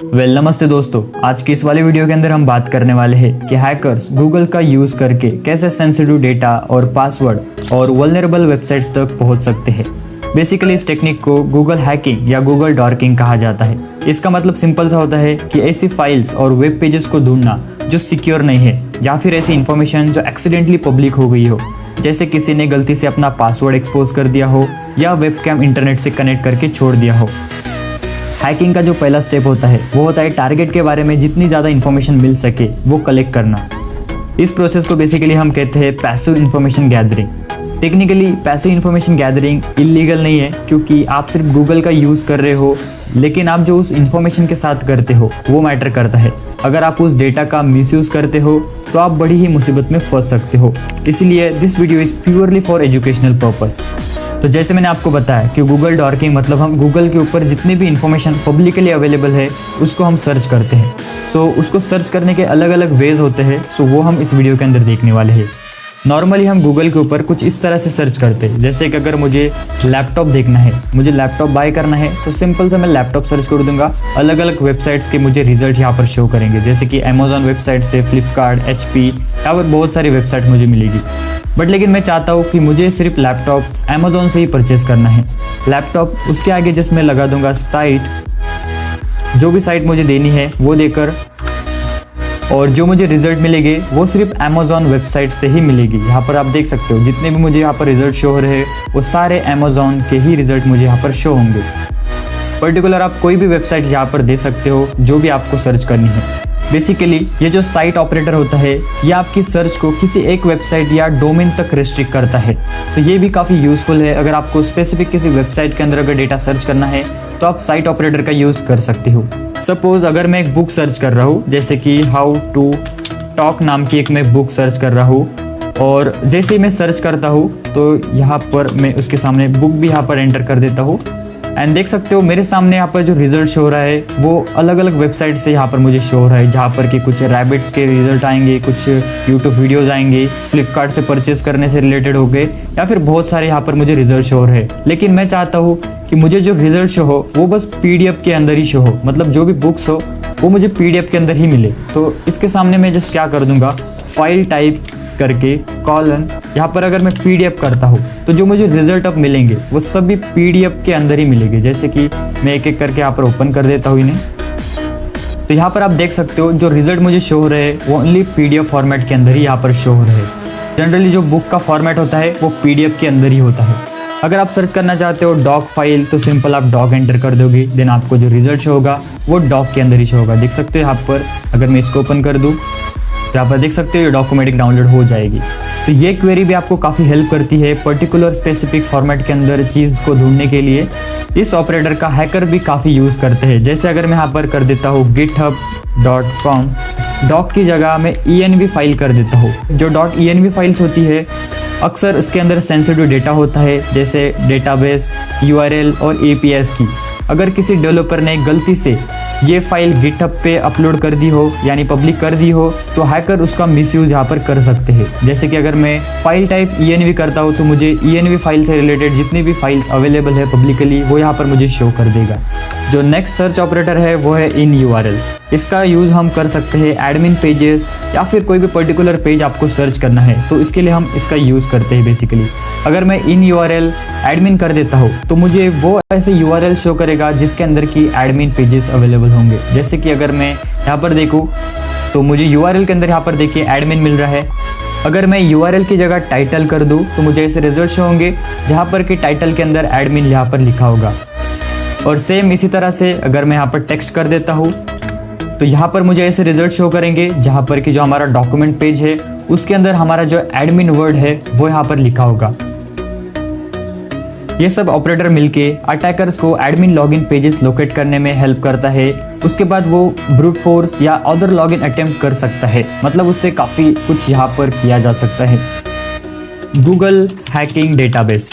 नमस्ते दोस्तों। आज की इस वाले वीडियो के अंदर हम बात करने वाले हैं कि हैकर्स गूगल का यूज करके कैसे सेंसिटिव डेटा और पासवर्ड और वल्नरेबल वेबसाइट्स तक पहुंच सकते हैं। बेसिकली इस टेक्निक को गूगल हैकिंग या गूगल डॉर्किंग कहा जाता है। इसका मतलब सिंपल सा होता है कि ऐसी फाइल्स और वेब पेजेस को ढूंढना जो सिक्योर नहीं है या फिर ऐसी इंफॉर्मेशन जो एक्सीडेंटली पब्लिक हो गई हो, जैसे किसी ने गलती से अपना पासवर्ड एक्सपोज कर दिया हो या वेबकैम इंटरनेट से कनेक्ट करके छोड़ दिया हो। हैकिंग का जो पहला स्टेप होता है वो होता है टारगेट के बारे में जितनी ज़्यादा इन्फॉर्मेशन मिल सके वो कलेक्ट करना। इस प्रोसेस को बेसिकली हम कहते हैं passive information gathering. Technically passive information gathering illegal नहीं है, क्योंकि आप सिर्फ गूगल का यूज़ कर रहे हो, लेकिन आप जो उस इन्फॉर्मेशन के साथ करते हो वो मैटर करता है। अगर आप उस डेटा का मिसयूज़ करते हो तो आप बड़ी ही मुसीबत में फंस सकते हो। इसीलिए this video is purely for educational purpose. तो जैसे मैंने आपको बताया कि गूगल डॉर्किंग मतलब हम गूगल के ऊपर जितनी भी इन्फॉर्मेशन पब्लिकली अवेलेबल है उसको हम सर्च करते हैं। सो उसको सर्च करने के अलग अलग वेज होते हैं। सो वो हम इस वीडियो के अंदर देखने वाले हैं। नॉर्मली हम गूगल के ऊपर कुछ इस तरह से सर्च करते हैं, जैसे कि अगर मुझे लैपटॉप देखना है, मुझे लैपटॉप बाय करना है, तो सिंपल से मैं लैपटॉप सर्च कर दूंगा। अलग अलग वेबसाइट्स के मुझे रिजल्ट यहाँ पर शो करेंगे, जैसे कि अमेजॉन वेबसाइट से, फ्लिपकार्ट, HP, यहाँ पर बहुत सारी वेबसाइट मुझे मिलेगी। बट लेकिन मैं चाहता हूँ कि मुझे सिर्फ लैपटॉप अमेजोन से ही परचेस करना है। लैपटॉप उसके आगे जस्ट मैं लगा दूंगा साइट, जो भी साइट मुझे देनी है वो देकर, और जो मुझे रिजल्ट मिलेंगे वो सिर्फ अमेजोन वेबसाइट से ही मिलेगी। यहाँ पर आप देख सकते हो जितने भी मुझे यहाँ पर रिजल्ट शो हो रहे हैं वो सारे अमेजोन के ही रिजल्ट मुझे यहाँ पर शो होंगे। पर्टिकुलर आप कोई भी वेबसाइट यहाँ पर दे सकते हो जो भी आपको सर्च करनी है। बेसिकली ये जो साइट ऑपरेटर होता है ये आपकी सर्च को किसी एक वेबसाइट या डोमेन तक रिस्ट्रिक्ट करता है। तो ये भी काफ़ी यूज़फुल है। अगर आपको स्पेसिफिक किसी वेबसाइट के अंदर अगर डेटा सर्च करना है तो आप साइट ऑपरेटर का यूज़ कर सकते हो। सपोज अगर मैं एक बुक सर्च कर रहा हूँ, जैसे कि हाउ टू टॉक नाम की एक मैं बुक सर्च कर रहा हूँ, और जैसे ही मैं सर्च करता हूँ तो यहाँ पर मैं उसके सामने बुक भी यहाँ पर एंटर कर देता हूँ। एंड देख सकते हो मेरे सामने यहाँ पर जो रिजल्ट शो हो रहा है वो अलग अलग वेबसाइट से यहाँ पर मुझे शो हो रहा है, जहाँ पर कि कुछ रैबिट्स के रिजल्ट आएंगे, कुछ यूट्यूब वीडियोज़ आएंगे, फ्लिपकार्ट से परचेस करने से रिलेटेड हो गए, या फिर बहुत सारे यहाँ पर मुझे रिजल्ट शो हो रहे हैं। लेकिन मैं चाहता हूँ कि मुझे जो रिजल्ट शो हो वो बस PDF के अंदर ही शो हो, मतलब जो भी बुक्स हो वो मुझे PDF के अंदर ही मिले। तो इसके सामने मैं जस्ट क्या कर दूंगा, फाइल टाइप करके कॉलन, यहाँ पर अगर मैं PDF करता हूँ तो जो मुझे रिजल्ट अब मिलेंगे वो सभी PDF के अंदर ही मिलेंगे। जैसे कि मैं एक एक करके यहाँ पर ओपन कर देता हूँ इन्हें, तो यहाँ पर आप देख सकते हो जो रिजल्ट मुझे शो हो रहे हैं वो ओनली PDF फॉर्मेट के अंदर ही यहाँ पर शो हो रहे हैं। जनरली जो बुक का फॉर्मेट होता है वो PDF के अंदर ही होता है। अगर आप सर्च करना चाहते हो डॉक फाइल तो सिंपल आप डॉक एंटर कर दोगे, देन आपको जो रिजल्ट शो होगा वो डॉक के अंदर ही शो होगा। देख सकते हो यहाँ पर अगर मैं इसको ओपन कर दूँ तो यहाँ पर देख सकते हो ये डॉक्यूमेंट डाउनलोड हो जाएगी। तो ये क्वेरी भी आपको काफ़ी हेल्प करती है पर्टिकुलर स्पेसिफिक फॉर्मेट के अंदर चीज़ को ढूंढने के लिए। इस ऑपरेटर का हैकर भी काफ़ी यूज़ करते हैं। जैसे अगर मैं यहाँ पर कर देता हूँ github.com, डॉक की जगह मैं env फाइल कर देता हूँ। जो .env फाइल्स होती है अक्सर उसके अंदर सेंसिटिव डेटा होता है, जैसे डेटाबेस, URL और APIs की। अगर किसी डेवलपर ने गलती से ये फाइल गिटहब पे अपलोड कर दी हो, यानी पब्लिक कर दी हो, तो हैकर उसका मिसयूज यहाँ पर कर सकते हैं। जैसे कि अगर मैं फाइल टाइप env करता हूँ तो मुझे env फाइल से रिलेटेड जितनी भी फाइल्स अवेलेबल है पब्लिकली वो यहाँ पर मुझे शो कर देगा। जो नेक्स्ट सर्च ऑपरेटर है वो है in-URL। इसका यूज़ हम कर सकते हैं एडमिन पेजेस या फिर कोई भी पर्टिकुलर पेज आपको सर्च करना है तो इसके लिए हम इसका यूज़ करते हैं। बेसिकली अगर मैं in-URL एडमिन कर देता हूँ तो मुझे वो ऐसे URL शो करेगा जिसके अंदर की एडमिन पेजेस अवेलेबल होंगे। जैसे कि अगर मैं यहाँ पर देखूँ तो मुझे URL के अंदर यहाँ पर देखिए एडमिन मिल रहा है। अगर मैं URL की जगह टाइटल कर दूँ तो मुझे ऐसे रिजल्ट शो होंगे जहाँ पर कि टाइटल के अंदर एडमिन यहाँ पर लिखा होगा। और सेम इसी तरह से अगर मैं यहाँ पर टेक्स्ट कर देता हूँ तो यहाँ पर मुझे ऐसे रिजल्ट शो करेंगे जहाँ पर कि जो हमारा डॉक्यूमेंट पेज है उसके अंदर हमारा जो एडमिन वर्ड है वो यहाँ पर लिखा होगा। ये सब ऑपरेटर मिलके अटैकर्स को एडमिन लॉगिन पेजेस लोकेट करने में हेल्प करता है। उसके बाद वो ब्रूट फोर्स या अदर लॉगिन अटेम्प्ट कर सकता है, मतलब उससे काफ़ी कुछ यहाँ पर किया जा सकता है। Google hacking database.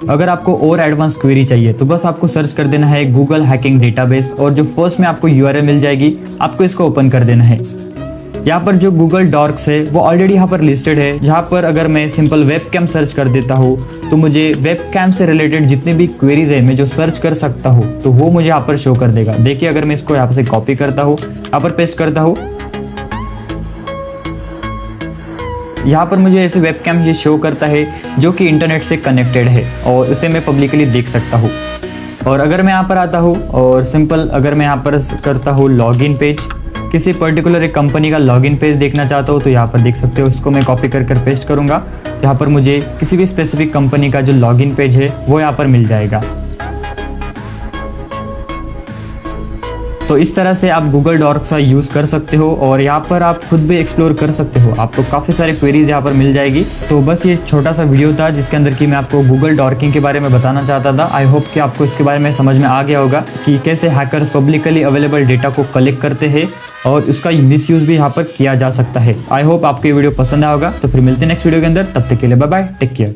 अगर आपको और एडवांस क्वेरी चाहिए तो बस आपको सर्च कर देना है गूगल हैकिंग डेटाबेस, और जो फर्स्ट में आपको URL मिल जाएगी आपको इसको ओपन कर देना है। यहाँ पर जो गूगल डॉक्स है वो ऑलरेडी यहाँ पर लिस्टेड है। यहाँ पर अगर मैं सिंपल वेबकैम सर्च कर देता हूँ तो मुझे वेबकैम से रिलेटेड जितने भी क्वेरीज है मैं जो सर्च कर सकता हूँ तो वो मुझे यहाँ पर शो कर देगा। देखिए अगर मैं इसको यहाँ से कॉपी करता हूँ, यहाँ पर पेस्ट करता हूँ, यहाँ पर मुझे ऐसे वेबकैम ये शो करता है जो कि इंटरनेट से कनेक्टेड है और उसे मैं पब्लिकली देख सकता हूँ। और अगर मैं यहाँ पर आता हूँ और सिंपल अगर मैं यहाँ पर करता हूँ लॉगिन पेज, किसी पर्टिकुलर एक कंपनी का लॉगिन पेज देखना चाहता हूँ तो यहाँ पर देख सकते हो। उसको मैं कॉपी कर पेस्ट करूँगा। यहाँ पर मुझे किसी भी स्पेसिफिक कंपनी का जो लॉगिन पेज है वो यहाँ पर मिल जाएगा। तो इस तरह से आप गूगल डॉक्स का यूज़ कर सकते हो और यहाँ पर आप खुद भी एक्सप्लोर कर सकते हो। आपको काफ़ी सारे क्वेरीज यहाँ पर मिल जाएगी। तो बस ये छोटा सा वीडियो था जिसके अंदर कि मैं आपको गूगल डॉकिंग के बारे में बताना चाहता था। आई होप कि आपको इसके बारे में समझ में आ गया होगा कि कैसे हैकर्स पब्लिकली अवेलेबल डेटा को कलेक्ट करते हैं और उसका मिसयूज भी यहाँ पर किया जा सकता है। आई होप आपको ये वीडियो पसंद आया होगा। तो फिर मिलते हैं नेक्स्ट वीडियो के अंदर, तब तक के लिए बाय बाय, टेक केयर।